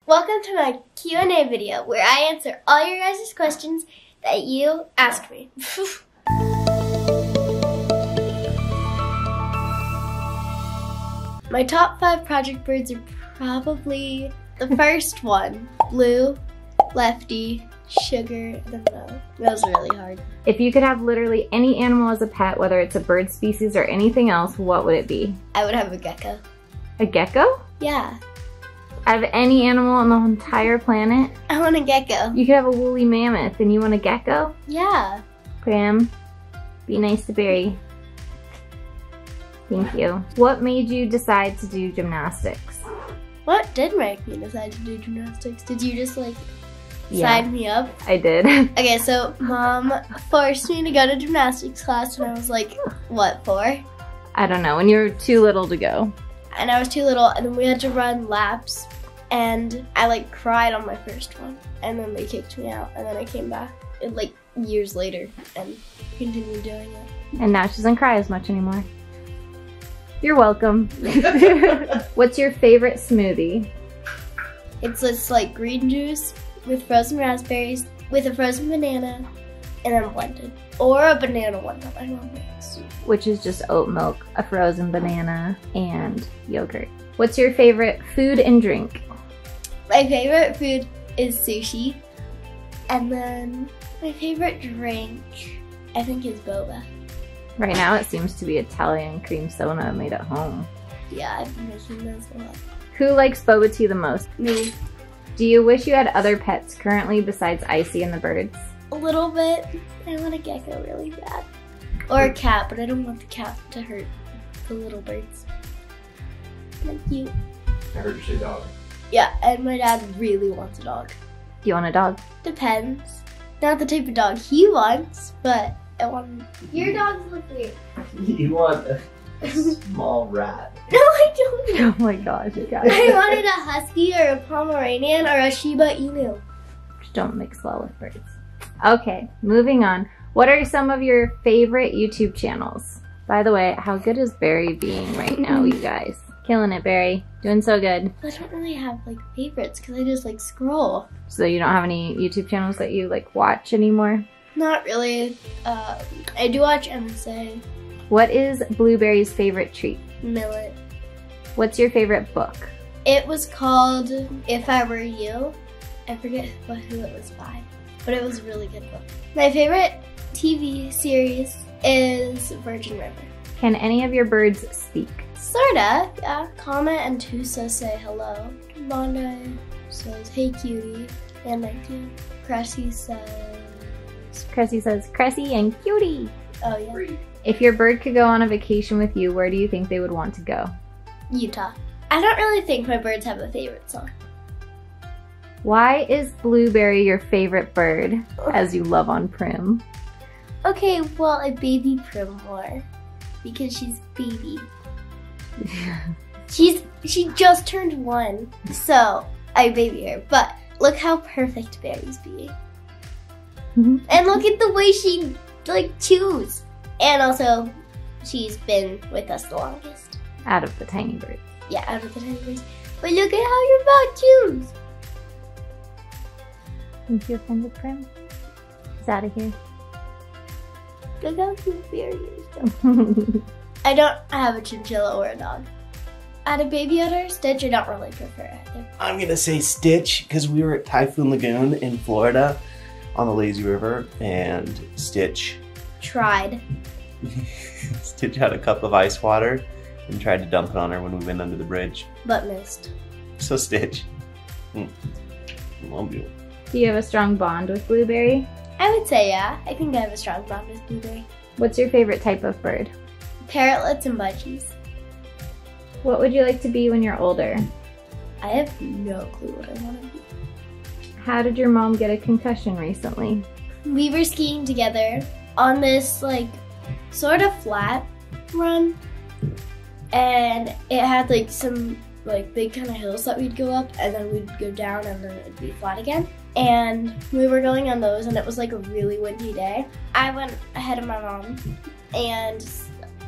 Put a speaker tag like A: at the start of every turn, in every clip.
A: Welcome to my Q&A video where I answer all your guys' questions that you asked me. My top 5 project birds are probably the first one, Blue, Lefty, Sugar, I don't know. That was really hard.
B: If you could have literally any animal as a pet, whether it's a bird species or anything else, what would it be?
A: I would have a gecko.
B: A gecko?
A: Yeah.
B: Out of any animal on the entire planet?
A: I want a gecko.
B: You could have a woolly mammoth and you want a gecko?
A: Yeah.
B: Pram, be nice to Barry. Thank you. What made you decide to do gymnastics?
A: What did make me decide to do gymnastics? Did you just sign me up?
B: I did.
A: Okay, so Mom forced me to go to gymnastics class when I was like, what, 4?
B: I don't know, when you were too little to go.
A: And I was too little, and then we had to run laps, and I cried on my first one, and then they kicked me out, and then I came back years later and continued doing it.
B: And now she doesn't cry as much anymore. You're welcome. What's your favorite smoothie?
A: It's this green juice with frozen raspberries, with a frozen banana, and then blended. Or a banana one that my mom makes.
B: Which is just oat milk, a frozen banana, and yogurt. What's your favorite food and drink?
A: My favorite food is sushi. And then my favorite drink, I think, is boba.
B: Right now it seems to be Italian cream soda made at home.
A: Yeah, I've been making those a lot.
B: Who likes boba tea the most?
A: Me.
B: Do you wish you had other pets currently besides Icy and the birds?
A: A little bit. I want a gecko really bad. Or a cat, but I don't want the cat to hurt the little birds. They're cute.
C: I heard you say dog.
A: Yeah, and my dad really wants a dog.
B: Do you want a dog?
A: Depends. Not the type of dog he wants, but I want... Your dogs look weird.
C: You want a small rat.
A: No, I don't.
B: Oh my gosh, you guys.
A: I wanted a husky or a Pomeranian or a Shiba Inu.
B: Don't mix well with birds. Okay, moving on. What are some of your favorite YouTube channels? By the way, how good is Barry being right now, you guys? Killing it, Barry. Doing so good.
A: I don't really have favorites because I just scroll.
B: So you don't have any YouTube channels that you watch anymore?
A: Not really. I do watch MSA.
B: What is Blueberry's favorite treat?
A: Millet.
B: What's your favorite book?
A: It was called If I Were You. I forget who it was by, but it was a really good book. My favorite TV series is Virgin River.
B: Can any of your birds speak?
A: Sorta, yeah. Comet and Tusa say hello. Bondi says, hey cutie, and I do. Cressy says...
B: Cressy and cutie.
A: Oh yeah.
B: If your bird could go on a vacation with you, where do you think they would want to go?
A: Utah. I don't really think my birds have a favorite song.
B: Why is Blueberry your favorite bird, as you love on Prim?
A: Okay, well, I baby Prim more because she's baby. She just turned 1, so I baby her. But look how perfect Barry's being. And look at the way she chews. And also, she's been with us the longest.
B: Out of the tiny birds.
A: Yeah, out of the tiny birds. But look at how your mouth chews.
B: Think you offended Prim? He's out of here.
A: Look how cute Barry is. I don't have a chinchilla or a dog. Out of baby otter, Stitch, I don't really prefer either.
C: I'm gonna say Stitch because we were at Typhoon Lagoon in Florida on the lazy river, and Stitch
A: tried.
C: Stitch had a cup of ice water and tried to dump it on her when we went under the bridge.
A: But missed.
C: So Stitch. Love you.
B: Do you have a strong bond with Blueberry?
A: I would say yeah. I think I have a strong bond with Blueberry.
B: What's your favorite type of bird?
A: Parrotlets and budgies.
B: What would you like to be when you're older?
A: I have no clue what I want to be.
B: How did your mom get a concussion recently?
A: We were skiing together on this sort of flat run, and it had some big kind of hills that we'd go up, and then we'd go down, and then it'd be flat again. And we were going on those, and it was a really windy day. I went ahead of my mom, and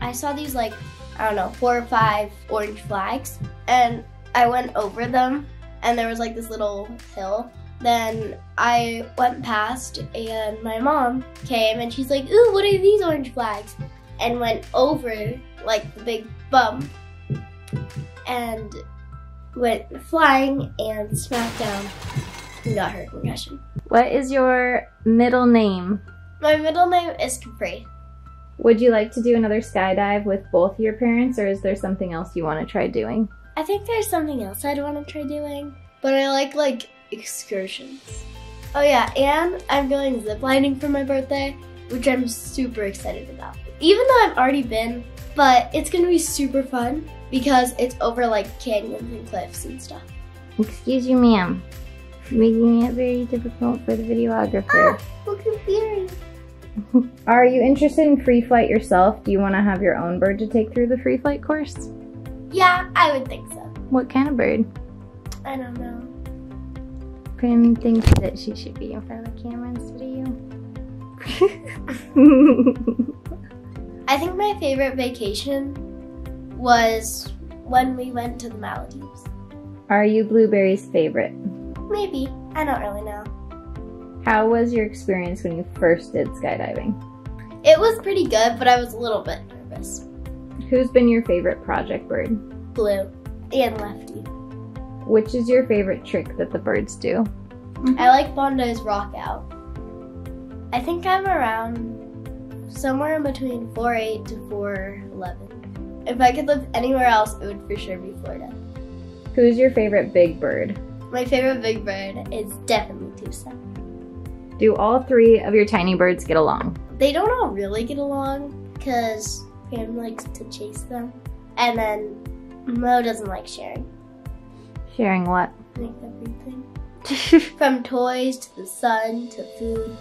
A: I saw these I don't know, 4 or 5 orange flags, and I went over them and there was like this little hill. Then I went past and my mom came and she's like, ooh, what are these orange flags? And went over like the big bump and went flying and smacked down and got her concussion.
B: What is your middle name?
A: My middle name is Capri.
B: Would you like to do another skydive with both your parents, or is there something else you want to try doing?
A: I think there's something else I'd want to try doing, but I like excursions. Oh yeah, and I'm going ziplining for my birthday, which I'm super excited about. Even though I've already been, but it's gonna be super fun because it's over like canyons and cliffs and stuff.
B: Excuse you, ma'am. Making it very difficult for the videographer.
A: Look at Fury.
B: Are you interested in free flight yourself? Do you want to have your own bird to take through the free flight course?
A: Yeah, I would think so.
B: What kind of bird?
A: I don't know.
B: Prim thinks that she should be in front of the camera instead of you.
A: I think my favorite vacation was when we went to the Maldives.
B: Are you Blueberry's favorite?
A: Maybe. I don't really know.
B: How was your experience when you first did skydiving?
A: It was pretty good, but I was a little bit nervous.
B: Who's been your favorite project bird?
A: Blue and Lefty.
B: Which is your favorite trick that the birds do?
A: I like Bondo's rock out. I think I'm around somewhere in between 4'8" to 4'11". If I could live anywhere else, it would for sure be Florida.
B: Who's your favorite big bird?
A: My favorite big bird is definitely Tusa.
B: Do all three of your tiny birds get along?
A: They don't all really get along because Pam likes to chase them. And then Mo doesn't like sharing.
B: Sharing what?
A: Like everything. From toys to the sun to food.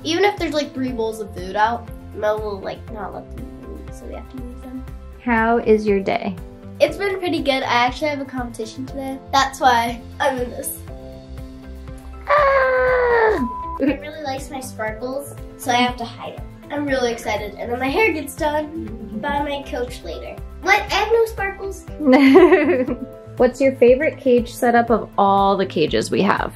A: Even if there's like 3 bowls of food out, Mo will like not let them eat, so we have to move them.
B: How is your day?
A: It's been pretty good. I actually have a competition today. That's why I'm in this.
B: Ah!
A: I really likes my sparkles, so I have to hide it. I'm really excited. And then my hair gets done by my coach later. What? I have no sparkles?
B: What's your favorite cage setup of all the cages we have?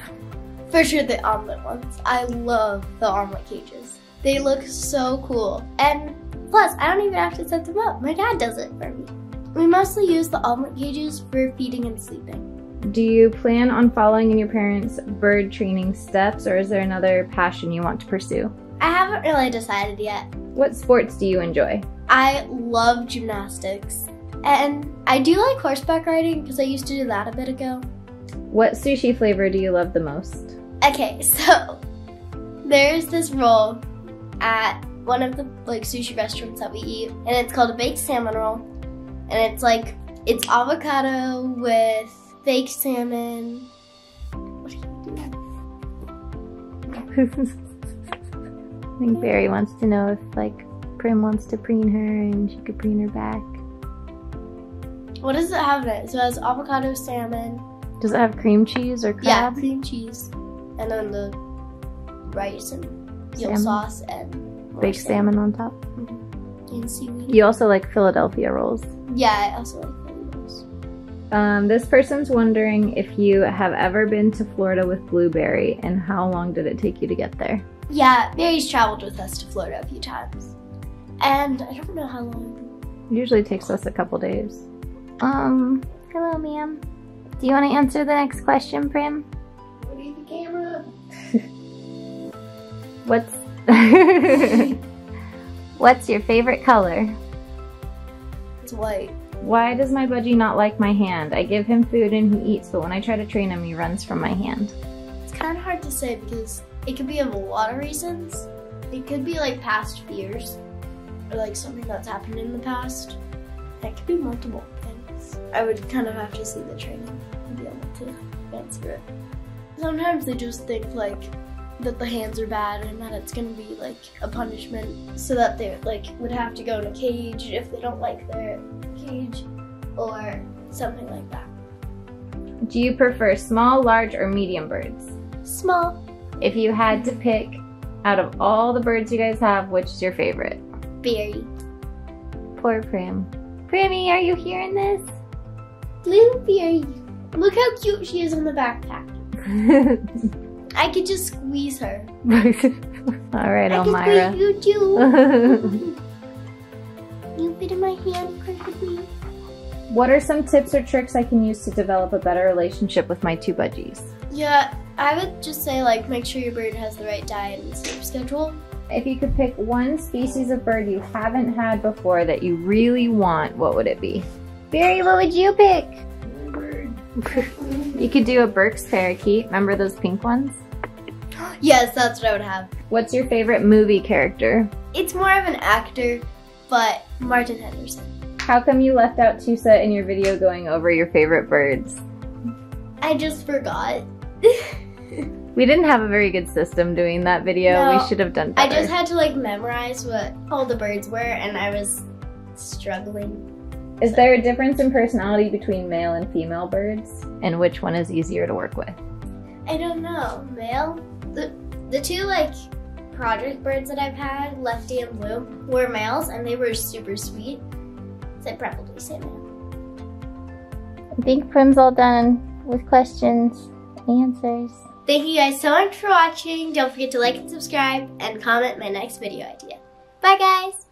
A: For sure the omelet ones. I love the omelet cages. They look so cool. And plus, I don't even have to set them up. My dad does it for me. We mostly use the omelet cages for feeding and sleeping.
B: Do you plan on following in your parents' bird training steps, or is there another passion you want to pursue?
A: I haven't really decided yet.
B: What sports do you enjoy?
A: I love gymnastics. And I do like horseback riding because I used to do that a bit ago.
B: What sushi flavor do you love the most?
A: Okay, so there's this roll at one of the sushi restaurants that we eat, and it's called a baked salmon roll. And it's avocado with baked salmon. What are you doing?
B: I think Barry wants to know if Prim wants to preen her and she could preen her back.
A: What does it have in it? So it has avocado, salmon.
B: Does it have cream cheese or crab?
A: Yeah, cream cheese. And then the rice and eel sauce and
B: baked salmon on top.
A: And seaweed.
B: You also like Philadelphia rolls.
A: Yeah, I also like Philly rolls.
B: This person's wondering if you have ever been to Florida with Blueberry, and how long did it take you to get there?
A: Yeah, Barry's traveled with us to Florida a few times. And I don't know how long.
B: It usually takes us a couple days. Hello, ma'am. Do you want to answer the next question, Prim?
A: We need the camera.
B: What's your favorite color?
A: It's white.
B: Why does my budgie not like my hand? I give him food and he eats, but when I try to train him, he runs from my hand.
A: It's kind of hard to say because it could be of a lot of reasons. It could be past fears or something that's happened in the past. It could be multiple things. I would kind of have to see the training to be able to answer it. Sometimes they just think that the hands are bad and that it's gonna be a punishment, so that they would have to go in a cage if they don't like their cage or something like that.
B: Do you prefer small, large, or medium birds?
A: Small.
B: If you had to pick out of all the birds you guys have, which is your favorite?
A: Berry.
B: Poor Prim. Primmy, are you hearing this?
A: Blueberry. Look how cute she is on the backpack. I could just squeeze her.
B: All right,
A: I
B: Elmira.
A: can squeeze you too. You fit in my hand perfectly.
B: What are some tips or tricks I can use to develop a better relationship with my two budgies?
A: Yeah, I would just say like make sure your bird has the right diet and sleep schedule.
B: If you could pick one species of bird you haven't had before that you really want, what would it be? Barry, what would you pick? You could do a Burke's parakeet. Remember those pink ones?
A: Yes, that's what I would have.
B: What's your favorite movie character?
A: It's more of an actor, but Martin Henderson.
B: How come you left out Tusa in your video going over your favorite birds?
A: I just forgot.
B: We didn't have a very good system doing that video.
A: No,
B: we should have done
A: I
B: better.
A: just had to like memorize what all the birds were, and I was struggling.
B: Is there a difference in personality between male and female birds? And which one is easier to work with?
A: I don't know. Male? The two like project birds that I've had, Lefty and Blue, were males and they were super sweet. So I'd probably say male.
D: I think Prim's all done with questions and answers.
A: Thank you guys so much for watching. Don't forget to like and subscribe and comment my next video idea. Bye guys!